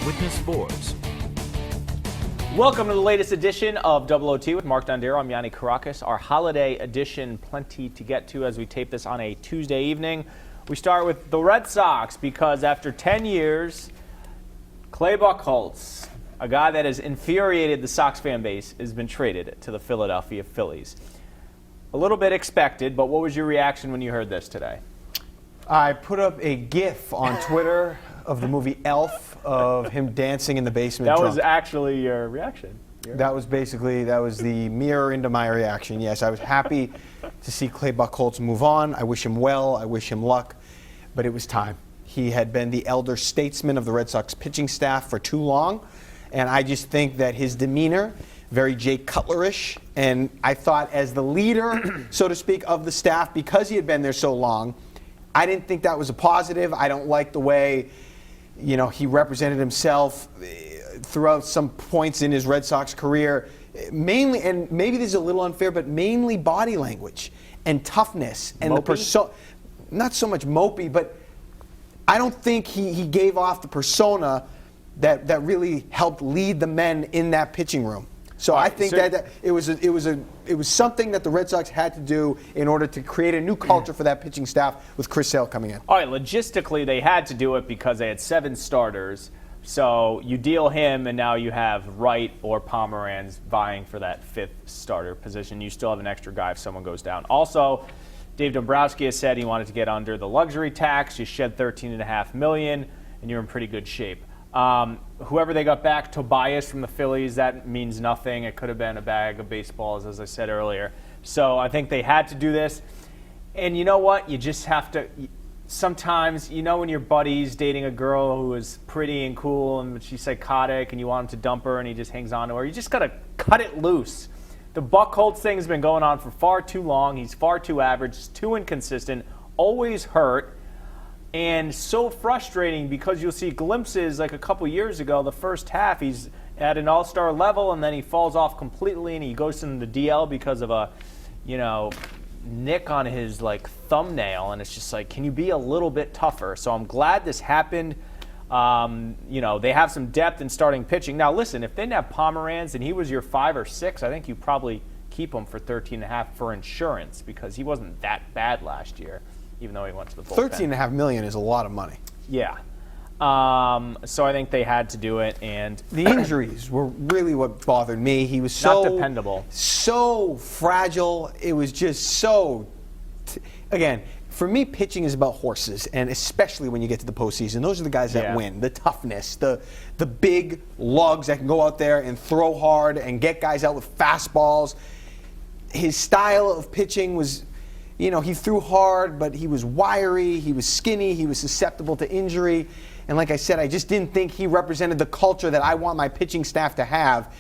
Witness Forbes. Welcome to the latest edition of Double OT with Mark Dondero. I'm Yianni Caracas. Our holiday edition, plenty to get to as we tape this on a Tuesday evening. We start with the Red Sox because after 10 years, Clay Buchholz, a guy that has infuriated the Sox fan base, has been traded to the Philadelphia Phillies. A little bit expected, but what was your reaction when you heard this today? I put up a GIF on Twitter of the movie Elf of him dancing in the basement. That drunk. was actually your reaction. That was the mirror into my reaction. Yes, I was happy to see Clay Buchholz move on. I wish him well. I wish him luck. But it was time. He had been the elder statesman of the Red Sox pitching staff for too long. And I just think that his demeanor, very Jay Cutler-ish, and I thought as the leader, so to speak, of the staff, because he had been there so long, I didn't think that was a positive. I don't like the way, he represented himself throughout some points in his Red Sox career. Mainly, and maybe this is a little unfair, but mainly body language and toughness. And mopey? Not so much mopey, but I don't think he gave off the persona that really helped lead the men in that pitching room. So I think that it was something that the Red Sox had to do in order to create a new culture for that pitching staff with Chris Sale coming in. All right, logistically they had to do it because they had 7 starters. So you deal him, and now you have Wright or Pomeranz vying for that 5th starter position. You still have an extra guy if someone goes down. Also, Dave Dombrowski has said he wanted to get under the luxury tax. You shed $13.5 million, and you're in pretty good shape. Whoever they got back, Tobias from the Phillies, that means nothing. It could have been a bag of baseballs, as I said earlier. So I think they had to do this. And you know what? You just have to sometimes, when your buddy's dating a girl who is pretty and cool and she's psychotic and you want him to dump her and he just hangs on to her, you just got to cut it loose. The Buchholz thing has been going on for far too long. He's far too average, too inconsistent, always hurt. And so frustrating because you'll see glimpses like a couple years ago, the first half, he's at an all-star level and then he falls off completely and he goes into the DL because of a, nick on his thumbnail, and it's just can you be a little bit tougher? So I'm glad this happened. They have some depth in starting pitching. Now listen, if they didn't have Pomeranz and he was your 5 or 6, I think you probably keep him for $13.5 for insurance because he wasn't that bad last year, even though he went to the bullpen. $13.5 million is a lot of money. Yeah. So I think they had to do it, and the injuries were really what bothered me. He was so not dependable, so fragile. It was just again, for me, pitching is about horses, and especially when you get to the postseason, those are the guys that win. The toughness, the big lugs that can go out there and throw hard and get guys out with fastballs. His style of pitching was, he threw hard, but he was wiry, he was skinny, he was susceptible to injury. And like I said, I just didn't think he represented the culture that I want my pitching staff to have.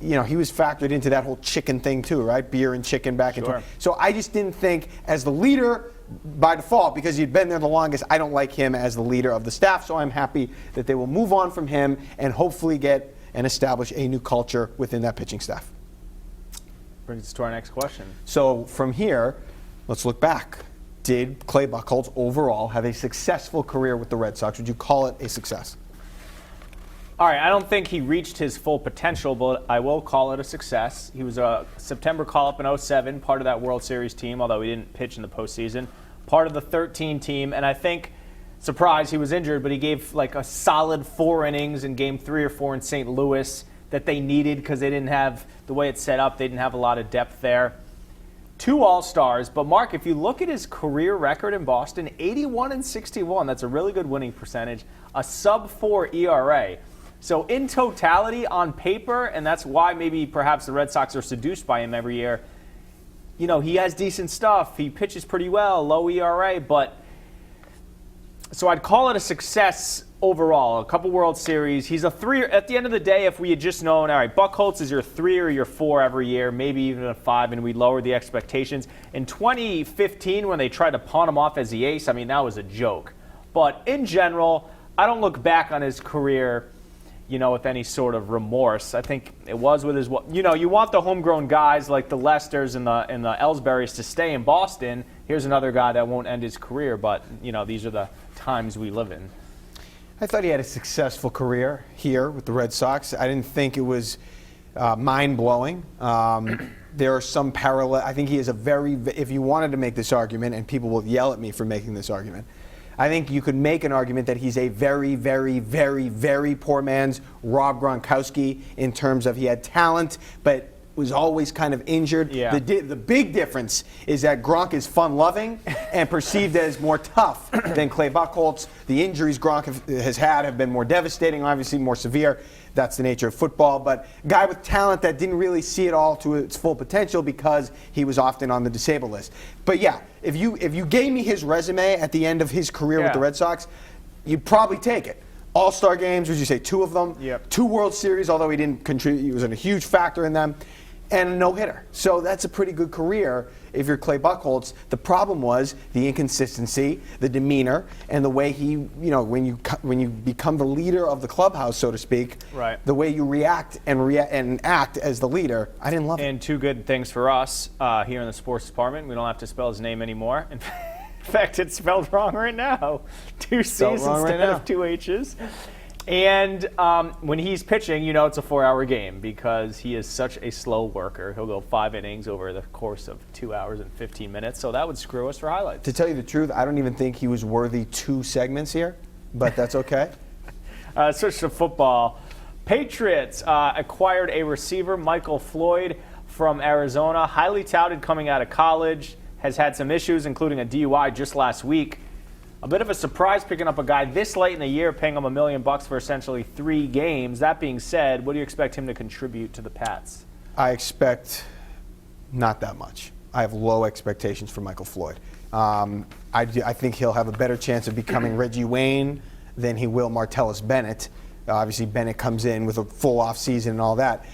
He was factored into that whole chicken thing too, right? Beer and chicken back and forth. So I just didn't think, as the leader, by default, because he'd been there the longest, I don't like him as the leader of the staff. So I'm happy that they will move on from him and hopefully get and establish a new culture within that pitching staff. Brings us to our next question. So from here, let's look back. Did Clay Buchholz overall have a successful career with the Red Sox? Would you call it a success? All right, I don't think he reached his full potential, but I will call it a success. He was a September call-up in 2007, part of that World Series team, although he didn't pitch in the postseason, part of the 13 team, and I think, surprise, he was injured, but he gave a solid 4 innings in Game 3 or 4 in St. Louis that they needed because they didn't have, the way it's set up, they didn't have a lot of depth there. 2 All-Stars, but Mark, if you look at his career record in Boston, 81-61, that's a really good winning percentage, a sub-4 ERA. So in totality, on paper, and that's why maybe perhaps the Red Sox are seduced by him every year, he has decent stuff, he pitches pretty well, low ERA, but so I'd call it a success overall. A couple World Series. He's a 3. At the end of the day, if we had just known, all right, Buchholz is your 3 or your 4 every year, maybe even a 5, and we lowered the expectations. In 2015, when they tried to pawn him off as the ace, that was a joke. But in general, I don't look back on his career, with any sort of remorse. I think it was with his, you want the homegrown guys like the Lesters and the Ellsburys to stay in Boston. Here's another guy that won't end his career, but, these are the times we live in. I thought he had a successful career here with the Red Sox. I didn't think it was mind-blowing. There are some parallel. I think he is a very, if you wanted to make this argument, and people will yell at me for making this argument, I think you could make an argument that he's a very, very, very, very poor man's Rob Gronkowski in terms of he had talent, but was always kind of injured. Yeah. The big difference is that Gronk is fun-loving and perceived as more tough than Clay Buchholz. The injuries Gronk has had have been more devastating, obviously more severe. That's the nature of football. But a guy with talent that didn't really see it all to its full potential because he was often on the disabled list. But yeah, if you gave me his resume at the end of his career with the Red Sox, you'd probably take it. All-Star games, would you say 2 of them? Yep. 2 World Series, although he didn't contribute, he was a huge factor in them. And a no-hitter. So that's a pretty good career if you're Clay Buchholz. The problem was the inconsistency, the demeanor, and the way he, when you become the leader of the clubhouse, so to speak, right, the way you react and act as the leader, I didn't love it. And 2 good things for us here in the sports department. We don't have to spell his name anymore. In fact, it's spelled wrong right now. 2 C's instead of 2 H's. And when he's pitching, it's a 4-hour game because he is such a slow worker. He'll go 5 innings over the course of 2 hours and 15 minutes, so that would screw us for highlights. To tell you the truth, I don't even think he was worthy 2 segments here, but that's okay. Switch to football. Patriots acquired a receiver, Michael Floyd, from Arizona, highly touted coming out of college, has had some issues, including a DUI just last week. A bit of a surprise picking up a guy this late in the year, paying him $1 million for essentially 3 games. That being said, what do you expect him to contribute to the Pats? I expect not that much. I have low expectations for Michael Floyd. I think he'll have a better chance of becoming Reggie Wayne than he will Martellus Bennett. Obviously, Bennett comes in with a full off season and all that.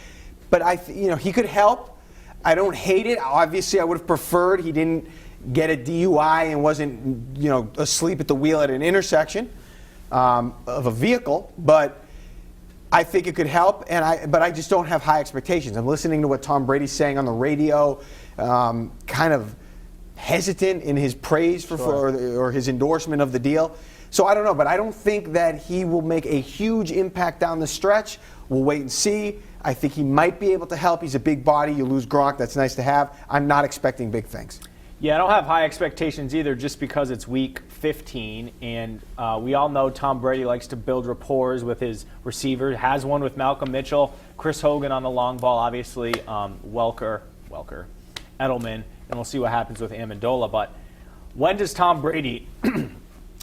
But he could help. I don't hate it. Obviously, I would have preferred he didn't get a DUI and wasn't, asleep at the wheel at an intersection of a vehicle. But I think it could help, but I just don't have high expectations. I'm listening to what Tom Brady's saying on the radio, kind of hesitant in his praise or his endorsement of the deal. So I don't know, but I don't think that he will make a huge impact down the stretch. We'll wait and see. I think he might be able to help. He's a big body. You lose Gronk. That's nice to have. I'm not expecting big things. Yeah, I don't have high expectations either just because it's week 15, and we all know Tom Brady likes to build rapport with his receiver. Has one with Malcolm Mitchell, Chris Hogan on the long ball, obviously, Welker, Edelman, and we'll see what happens with Amendola. But when does Tom Brady,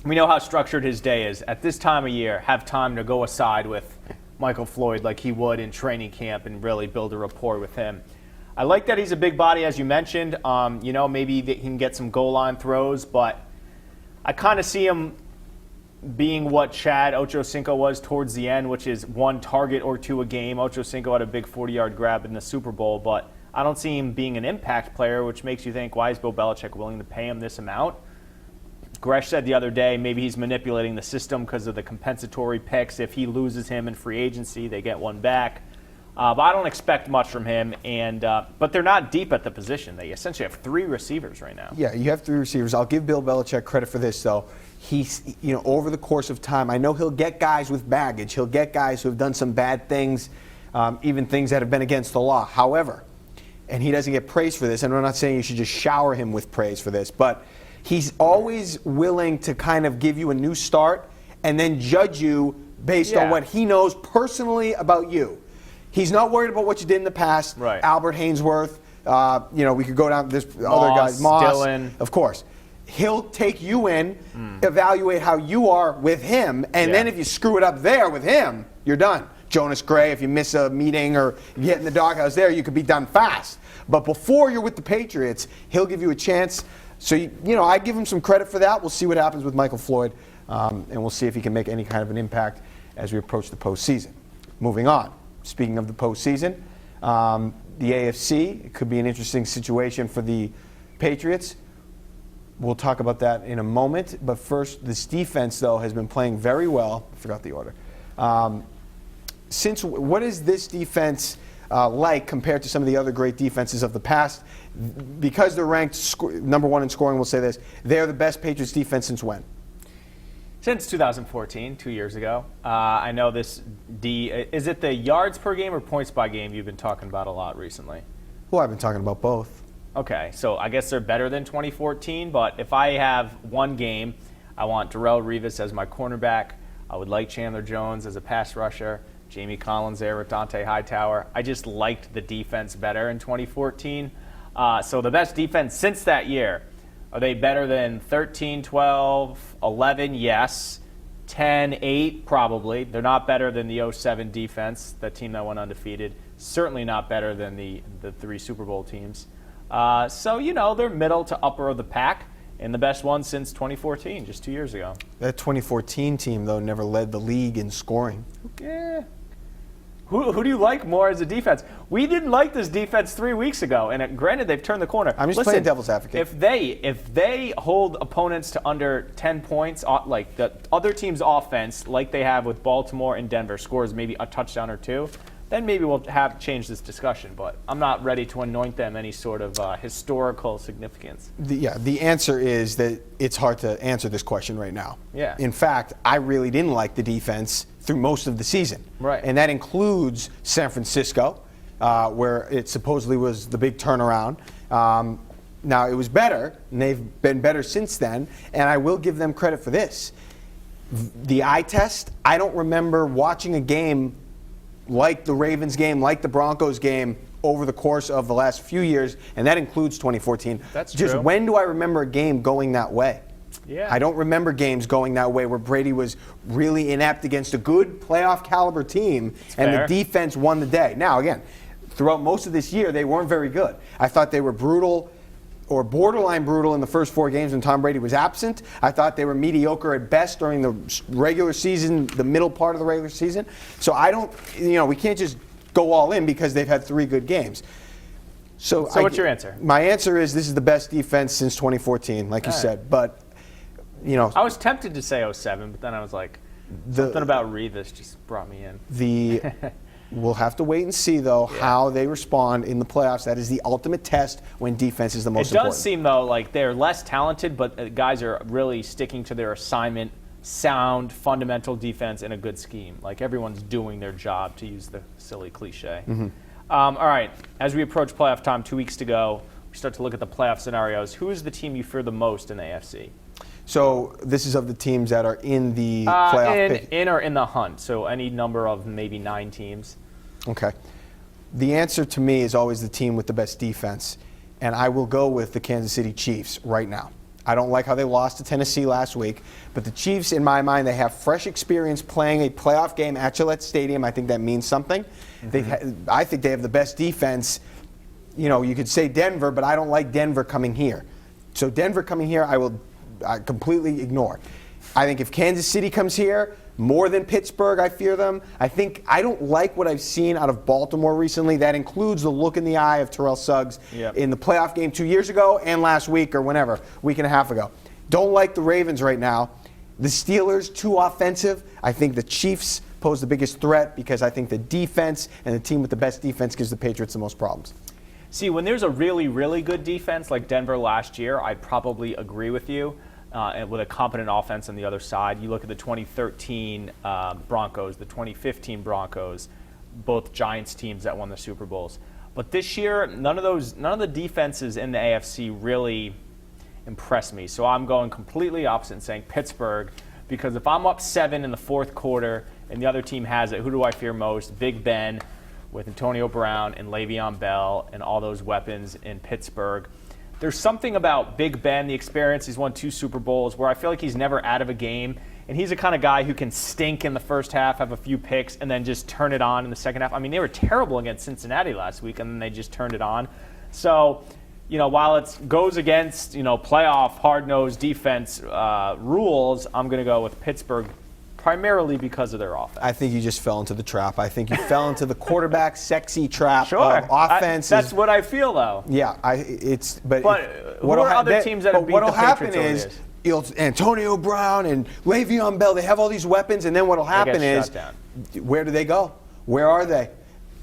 we know how structured his day is, at this time of year, have time to go aside with Michael Floyd like he would in training camp and really build a rapport with him? I like that he's a big body, as you mentioned. Maybe that he can get some goal line throws, but I kind of see him being what Chad Ochocinco was towards the end, which is 1 target or 2 a game. Ochocinco had a big 40-yard grab in the Super Bowl, but I don't see him being an impact player, which makes you think, why is Bill Belichick willing to pay him this amount? Gresh said the other day maybe he's manipulating the system because of the compensatory picks. If he loses him in free agency, they get one back. But I don't expect much from him, but they're not deep at the position. They essentially have 3 receivers right now. Yeah, you have 3 receivers. I'll give Bill Belichick credit for this, though. He's, over the course of time, I know he'll get guys with baggage. He'll get guys who have done some bad things, even things that have been against the law. However, and he doesn't get praise for this, and I'm not saying you should just shower him with praise for this, but he's always willing to kind of give you a new start and then judge you based on what he knows personally about you. He's not worried about what you did in the past. Right. Albert Hainsworth, we could go down this other guys, Moss, Dillon. Of course. He'll take you in, evaluate how you are with him, and then if you screw it up there with him, you're done. Jonas Gray, if you miss a meeting or you get in the doghouse there, you could be done fast. But before you're with the Patriots, he'll give you a chance. So, I give him some credit for that. We'll see what happens with Michael Floyd, and we'll see if he can make any kind of an impact as we approach the postseason. Moving on. Speaking of the postseason, the AFC, it could be an interesting situation for the Patriots. We'll talk about that in a moment. But first, this defense, though, has been playing very well. I forgot the order. What is this defense like compared to some of the other great defenses of the past? Because they're ranked number 1 in scoring, we'll say this. They're the best Patriots defense since when? It's Since 2014, 2 years ago. I know this is it the yards per game or points by game you've been talking about a lot recently? Well, I've been talking about both. Okay, so I guess they're better than 2014, but if I have one game, I want Darrelle Revis as my cornerback. I would like Chandler Jones as a pass rusher. Jamie Collins there with Dante Hightower. I just liked the defense better in 2014. So the best defense since that year, are they better than 13, 12, 11? Yes. 10, 8? Probably. They're not better than the 07 defense, the team that went undefeated. Certainly not better than the 3 Super Bowl teams. So, they're middle to upper of the pack, and the best one since 2014, just 2 years ago. That 2014 team, though, never led the league in scoring. Yeah. Who do you like more as a defense? We didn't like this defense 3 weeks ago, and granted, they've turned the corner. I'm just playing devil's advocate. If they hold opponents to under 10 points, like the other team's offense, like they have with Baltimore and Denver, scores maybe a touchdown or two, then maybe we'll have changed this discussion. But I'm not ready to anoint them any sort of historical significance. The answer is that it's hard to answer this question right now. Yeah. In fact, I really didn't like the defense through most of the season. Right. And that includes San Francisco, where it supposedly was the big turnaround. Now, it was better, and they've been better since then, and I will give them credit for this. The eye test, I don't remember watching a game like the Ravens game, like the Broncos game, over the course of the last few years, and that includes 2014. That's just true. When do I remember a game going that way? Yeah. I don't remember games going that way where Brady was really inept against a good playoff caliber team, and fair. the defense won the day. Now, again, throughout most of this year, they weren't very good. I thought they were brutal or borderline brutal in the first 4 games when Tom Brady was absent. I thought they were mediocre at best during the regular season, the middle part of the regular season. So we can't just go all in because they've had 3 good games. So what's your answer? My answer is this is the best defense since 2014, like you said. But, I was tempted to say 07, but then I was like, something about Revis just brought me in. We'll have to wait and see, though, how they respond in the playoffs. That is the ultimate test when defense is the most important. It does seem, though, like they're less talented, but guys are really sticking to their assignment, sound, fundamental defense, and a good scheme. Like everyone's doing their job, to use the silly cliche. Mm-hmm. All right, as we approach playoff time, 2 weeks to go, we start to look at the playoff scenarios. Who is the team you fear the most in the AFC? So this is of the teams that are in the playoff in or in the hunt. So any number of maybe 9 teams. Okay. The answer to me is always the team with the best defense, and I will go with the Kansas City Chiefs right now. I don't like how they lost to Tennessee last week, but the Chiefs, in my mind, they have fresh experience playing a playoff game at Gillette Stadium. I think that means something. Mm-hmm. I think they have the best defense. You could say Denver, but I don't like Denver coming here. So Denver coming here, I completely ignore. I think if Kansas City comes here, more than Pittsburgh, I fear them. I don't like what I've seen out of Baltimore recently. That includes the look in the eye of Terrell Suggs in the playoff game 2 years ago and last week or week and a half ago. Don't like the Ravens right now. The Steelers, too offensive. I think the Chiefs pose the biggest threat because I think the defense and the team with the best defense gives the Patriots the most problems. See, when there's a really, really good defense like Denver last year, I'd probably agree with you. And with a competent offense on the other side, you look at the 2013 Broncos, the 2015 Broncos, both Giants teams that won the Super Bowls. But this year, none of the defenses in the AFC really impressed me. So I'm going completely opposite and saying Pittsburgh, because if I'm up 7 in the fourth quarter and the other team has it, who do I fear most? Big Ben with Antonio Brown and Le'Veon Bell and all those weapons in Pittsburgh. There's something about Big Ben, the experience. He's won 2 Super Bowls, where I feel like he's never out of a game. And he's the kind of guy who can stink in the first half, have a few picks, and then just turn it on in the second half. I mean, they were terrible against Cincinnati last week, and then they just turned it on. So, while it goes against, playoff hard-nosed defense rules, I'm going to go with Pittsburgh primarily because of their offense. I think you just fell into the trap. I think you fell into the quarterback sexy trap Sure. of offense. That's what I feel, though. Yeah, But who are other teams that have beat the Patriots over is Antonio Brown and Le'Veon Bell, they have all these weapons, and then what'll happen is, where do they go? Where are they?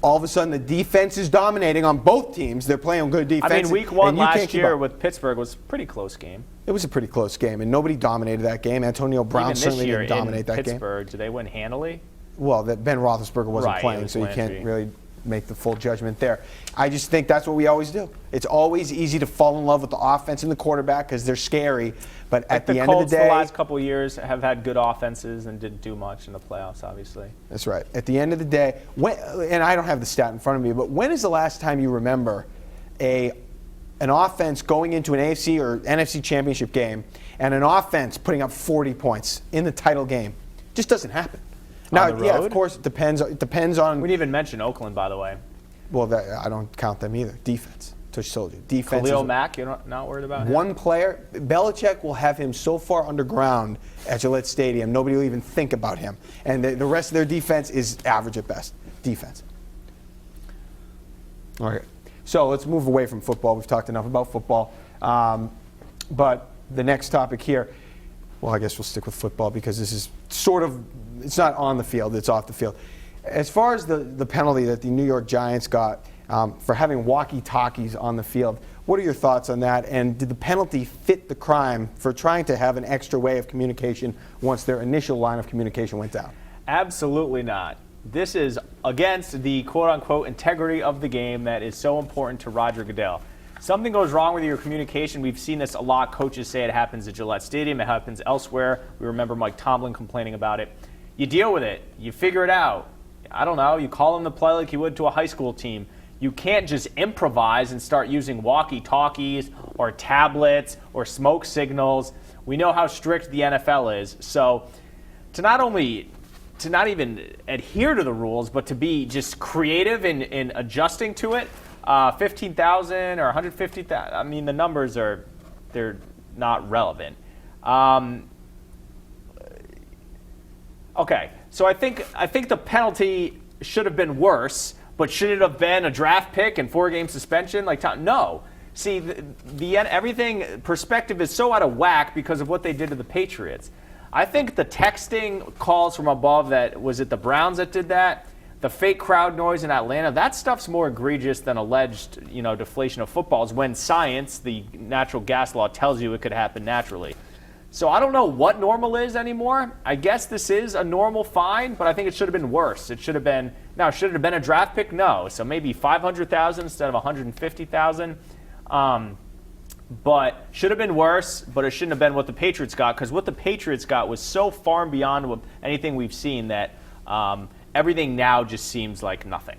all of a sudden the defense is dominating on both teams. They're playing good defense. I mean, week 1 last year with Pittsburgh was a pretty close game. It was a pretty close game, and nobody dominated that game. Antonio Brown certainly didn't dominate that game. Pittsburgh, did they win handily? Well, Ben Roethlisberger wasn't playing, so you can't really make the full judgment there. I just think that's what we always do. It's always easy to fall in love with the offense and the quarterback because they're scary. But at the end of the day, the last couple of years have had good offenses and didn't do much in the playoffs, obviously. That's right. At the end of the day, and I don't have the stat in front of me, but when is the last time you remember an offense going into an AFC or NFC championship game and an offense putting up 40 points in the title game? Just doesn't happen. Now, yeah, of course, it depends on. We didn't even mention Oakland, by the way. Well, I don't count them either. Defense. Tush told you. Defense. Khalil Mack, you're not worried about him? One player. Belichick will have him so far underground at Gillette Stadium, nobody will even think about him. And the rest of their defense is average at best. Defense. All right. So let's move away from football. We've talked enough about football. But the next topic here, well, I guess we'll stick with football because this is sort of, it's not on the field, it's off the field. As far as the penalty that the New York Giants got for having walkie-talkies on the field, what are your thoughts on that? And did the penalty fit the crime for trying to have an extra way of communication once their initial line of communication went down? Absolutely not. This is against the quote-unquote integrity of the game that is so important to Roger Goodell. Something goes wrong with your communication. We've seen this a lot. Coaches say it happens at Gillette Stadium. It happens elsewhere. We remember Mike Tomlin complaining about it. You deal with it. You figure it out. I don't know. You call them to play like you would to a high school team. You can't just improvise and start using walkie-talkies or tablets or smoke signals. We know how strict the NFL is. So to not even adhere to the rules, but to be just creative in adjusting to it, 15,000 or 150,000. I mean, the numbers they're not relevant. Okay, so I think the penalty should have been worse, but should it have been a draft pick and 4-game suspension? No. See, everything perspective is so out of whack because of what they did to the Patriots. I think the texting calls from above, that was it the Browns that did that? The fake crowd noise in Atlanta, that stuff's more egregious than alleged, deflation of footballs when science, the natural gas law, tells you it could happen naturally. So I don't know what normal is anymore. I guess this is a normal fine, but I think it should have been worse. Should it have been a draft pick? No. So maybe 500,000 instead of 150,000. But should have been worse, but it shouldn't have been what the Patriots got, because what the Patriots got was so far and beyond anything we've seen that everything now just seems like nothing.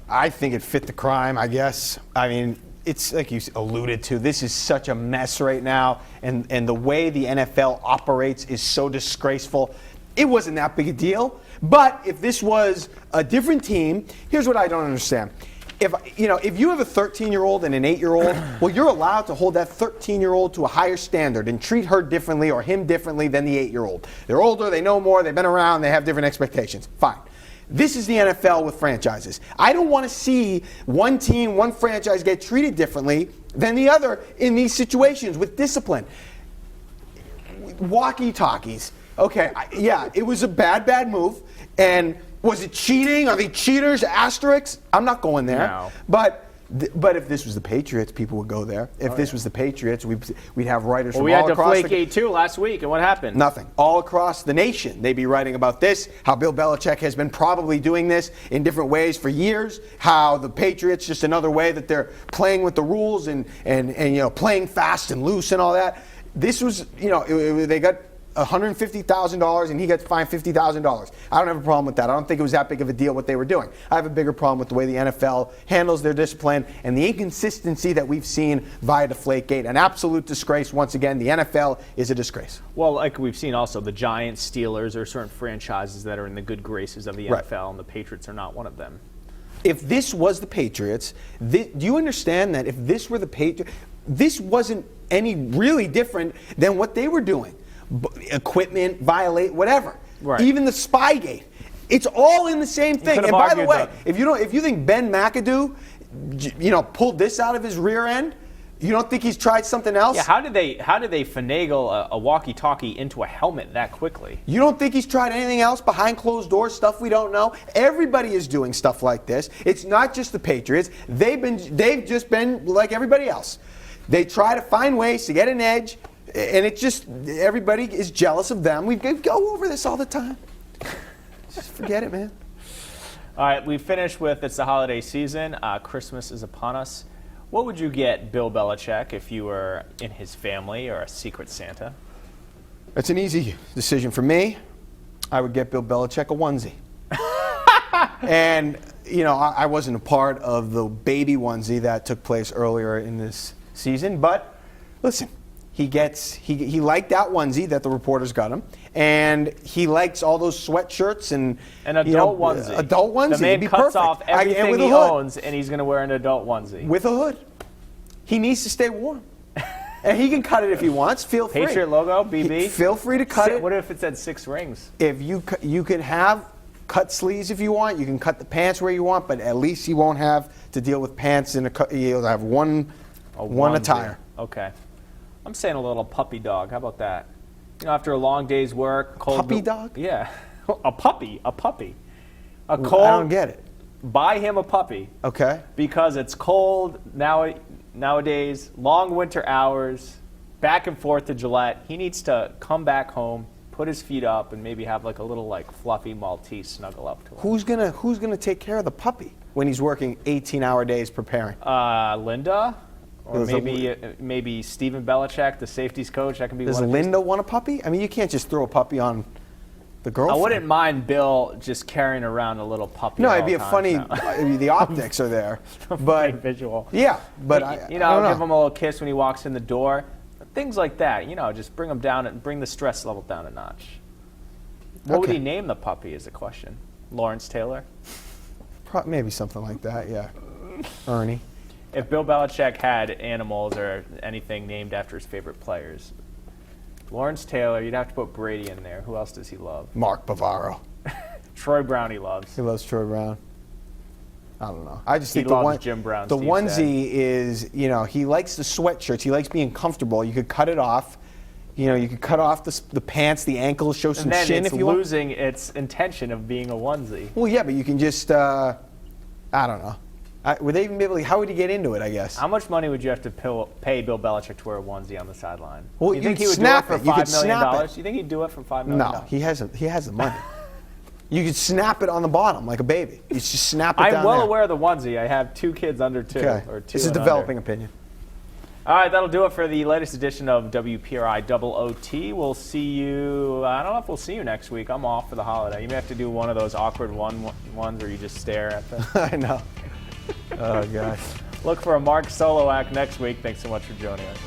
I think it fit the crime, I guess. I mean, it's like you alluded to, this is such a mess right now, and the way the NFL operates is so disgraceful. It wasn't that big a deal, but if this was a different team, here's what I don't understand. If you have a 13-year-old and an 8-year-old, well, you're allowed to hold that 13-year-old to a higher standard and treat her differently or him differently than the 8-year-old. They're older, they know more, they've been around, they have different expectations. Fine. This is the NFL with franchises. I don't want to see one team, one franchise get treated differently than the other in these situations with discipline. Walkie-talkies. Okay, yeah, it was a bad move. And was it cheating? Are they cheaters? Asterisks? I'm not going there. No. But if this was the Patriots, people would go there. If this was the Patriots, we'd have writers from we all had across Deflategate too last week, and what happened? Nothing. All across the nation, they'd be writing about this, how Bill Belichick has been probably doing this in different ways for years, how the Patriots, just another way that they're playing with the rules and playing fast and loose and all that. This was, they got $150,000 and he got fined $50,000. I don't have a problem with that. I don't think it was that big of a deal what they were doing. I have a bigger problem with the way the NFL handles their discipline and the inconsistency that we've seen via Deflategate. An absolute disgrace. Once again, the NFL is a disgrace. Well, like we've seen also, the Giants, Steelers, are certain franchises that are in the good graces of the NFL, and the Patriots are not one of them. If this was the Patriots, do you understand that if this were the Patriots, this wasn't any really different than what they were doing? Equipment, violate, whatever. Right. Even the Spygate. It's all in the same thing. And by the way, if you think Ben McAdoo, pulled this out of his rear end, You don't think he's tried something else? Yeah, how did they finagle a walkie-talkie into a helmet that quickly? You don't think he's tried anything else behind closed doors, stuff we don't know? Everybody is doing stuff like this. It's not just the Patriots. They've just been like everybody else. They try to find ways to get an edge, and it just everybody is jealous of them. We go over this all the time. Just forget it, man. All right, we finished with it's the holiday season. Christmas is upon us. What would you get Bill Belichick if you were in his family or a Secret Santa? That's an easy decision for me. I would get Bill Belichick a onesie. And, you know, I wasn't a part of the baby onesie that took place earlier in this season, but listen, he liked that onesie that the reporters got him, and he likes all those sweatshirts and an adult onesie. Adult onesie. The man be cuts perfect. off everything with he a hood. owns, and he's going to wear an adult onesie. With a hood. He needs to stay warm. And he can cut it if he wants. Feel free. Patriot logo, BB. Feel free to cut it. What if it said 6 rings? If you can have cut sleeves if you want. You can cut the pants where you want, but at least you won't have to deal with pants in you'll have one attire. Okay. I'm saying a little puppy dog. How about that? You know, after a long day's work, cold. Puppy dog? Yeah, a puppy. A cold. I don't get it. Buy him a puppy. Okay. Because it's cold nowadays. Long winter hours. Back and forth to Gillette. He needs to come back home, put his feet up, and maybe have like a little like fluffy Maltese snuggle up to him. Who's gonna take care of the puppy when he's working 18-hour days preparing? Linda. Or maybe Steven Belichick, the safeties coach. That can be. Does Linda want a puppy? I mean, you can't just throw a puppy on the girlfriend. I wouldn't mind Bill just carrying around a little puppy. No, it'd be a funny. The optics are there, but visual. Yeah, but I'll give him a little kiss when he walks in the door. Things like that. You know, just bring him down and bring the stress level down a notch. What would he name the puppy? Is a question. Lawrence Taylor. Maybe something like that. Yeah, Ernie. If Bill Belichick had animals or anything named after his favorite players, Lawrence Taylor, you'd have to put Brady in there. Who else does he love? Mark Bavaro. Troy Brown he loves. He loves Troy Brown. I don't know. I just think Jim Brown. The onesie is, you know, he likes the sweatshirts. He likes being comfortable. You could cut it off. You know, you could cut off the pants, the ankles, show some shin if you want. It's losing its intention of being a onesie. Well, yeah, but you can just, I don't know. Would they even be able to, how would he get into it, I guess? How much money would you have to pay Bill Belichick to wear a onesie on the sideline? Well, you think he would do it for $5 million? You think he'd do it for $5 million? No, he has the money. You could snap it on the bottom like a baby. You just snap it down I'm well there. aware of the onesie. I have 2 kids under 2. Okay. Or 2 this is developing opinion. All right, that'll do it for the latest edition of WPRI Double OT. We'll see you, I don't know if we'll see you next week. I'm off for the holiday. You may have to do one of those awkward ones where you just stare at them. I know. Oh, gosh. Look for a Mark Solo act next week. Thanks so much for joining us.